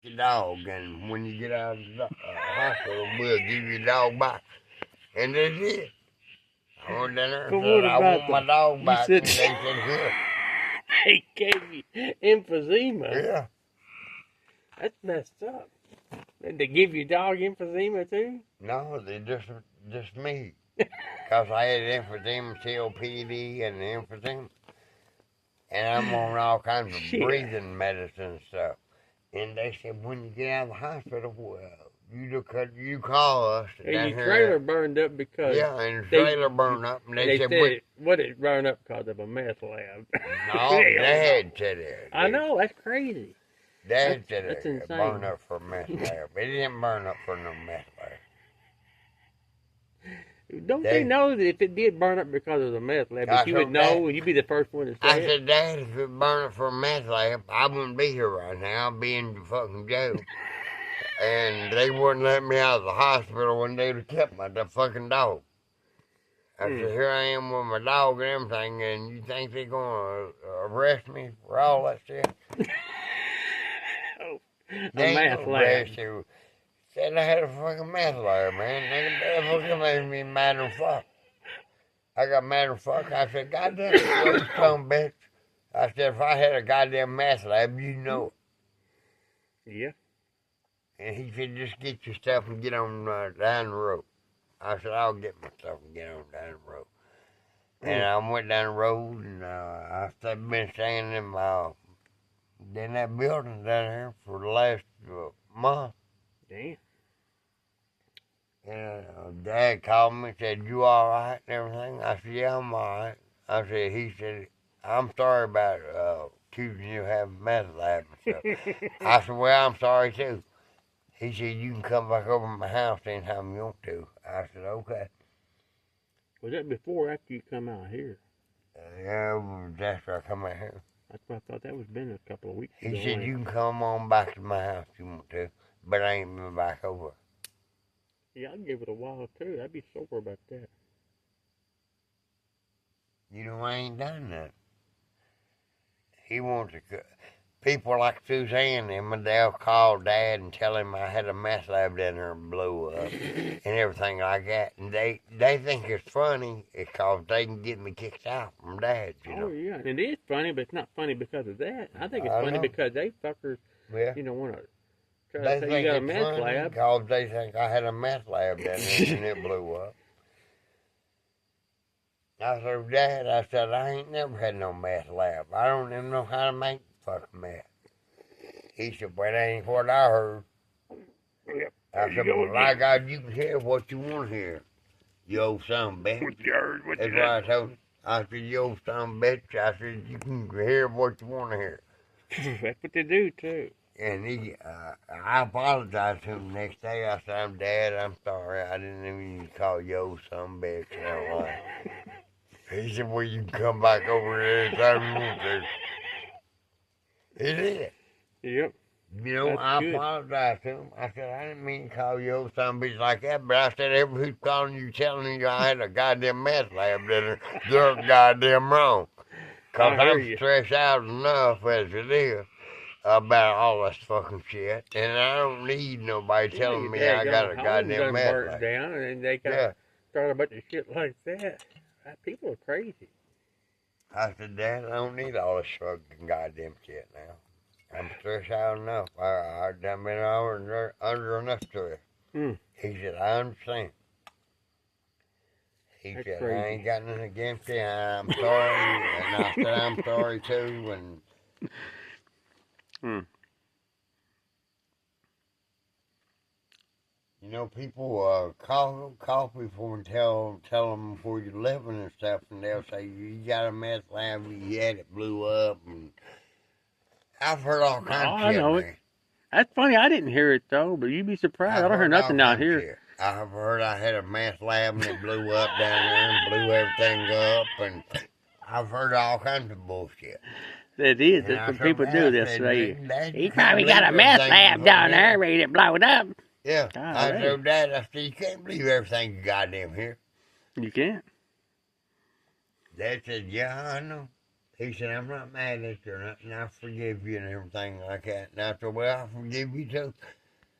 your dog, and when you get out of the hospital, we'll give you a dog back. And they did. I went down there and said, I want my dog back. And they said, here. They gave you emphysema. Yeah. That's messed up. Did they give you dog emphysema too? No, they just me. Because I had emphysema, COPD, and emphysema. And I'm on all kinds of breathing medicine and stuff. And they said, when you get out of the hospital, well, you call us. And your trailer burned up because... Yeah, and the trailer burned up. And they said what it burned up because of a meth lab. No, Dad said it. I know, that's crazy. Dad said it burned up for a meth lab. It didn't burn up for no meth lab. Don't they know that if it did burn up because of the meth lab, if you would know, you'd be the first one to say I said, Dad, if it burned up for a meth lab, I wouldn't be here right now. I'd be in the fucking jail. And they wouldn't let me out of the hospital when they'd have kept the fucking dog. I said, here I am with my dog and everything, and you think they're going to arrest me for all that shit? They ain't gonna arrest you. Said I had a fucking meth lab, man. They fucking made me mad as fuck. I got mad as fuck. I said, goddamn, you son bitch. I said, if I had a goddamn meth lab, you know it. Yeah. And he said, just get your stuff and get on down the road. I said, I'll get my stuff and get on down the road. And I went down the road, and I've been staying in that building down there for the last month. Damn. And Dad called me and said, you all right and everything? I said, yeah, I'm all right. He said, I'm sorry about accusing you of having meth lab and stuff. I said, well, I'm sorry too. He said, you can come back over to my house anytime you want to. I said, okay. Was that before or after you come out here? Yeah, after I come out here. That's what I thought. That was been a couple of weeks ago. He said, you can come on back to my house if you want to, but I ain't been back over. Yeah, I'd give it a while too. I'd be sore about that. You know, I ain't done that. He wants to... People like Suzanne and they'll call Dad and tell him I had a meth lab down there and blew up and everything like that. And they think it's funny because they can get me kicked out from Dad, you know. Oh, yeah. And it is funny, but it's not funny because of that. I think it's funny because they fuckers, want to try to say you got a meth lab. Because they think I had a meth lab down there and it blew up. I said, Dad, I ain't never had no meth lab. I don't even know how to make fucking meth. He said, well, that ain't what I heard. Yep. I said, well, by God, you can hear what you want to hear, you old son of a bitch. That's what I told him. I said, you old son of a bitch. I said, you can hear what you want to hear. That's what they do, too. And I apologized to him the next day. I said, Dad, I'm sorry. I didn't even need to call you old son of a bitch. He said, well, you can come back over there anytime you want to. He did. Yep. You know, I apologized to him. I said, I didn't mean to call you old son of a bitch like that, but I said, everybody who's calling you, telling you I had a goddamn meth lab, they're goddamn wrong. Because I'm stressed out enough as it is about all this fucking shit, and I don't need nobody telling me I got a goddamn meth lab. Down, and they got start a bunch of shit like that. People are crazy. I said, Dad, I don't need all this fucking goddamn shit now. I'm stressed out enough. I've been under enough stress. He said, I understand. He said, crazy. I ain't got nothing against you. I'm sorry. And I said, I'm sorry too. And you know, people call people and tell them where you're living and stuff, and they'll say, you got a meth lab, you had it blew up, and I've heard all kinds of shit. I know it. That's funny. I didn't hear it, though, but you'd be surprised. I don't hear nothing out here. I've heard I had a meth lab, and it blew up down there and blew everything up, and I've heard all kinds of bullshit. That is. That's what people do. They'll say, he probably got a meth lab down there, ready to blow it up. Yeah, I told Dad, I said, you can't believe everything you goddamn hear. You can't. Dad said, yeah, I know. He said, I'm not mad at you or nothing. I forgive you and everything like that. And I said, well, I forgive you too.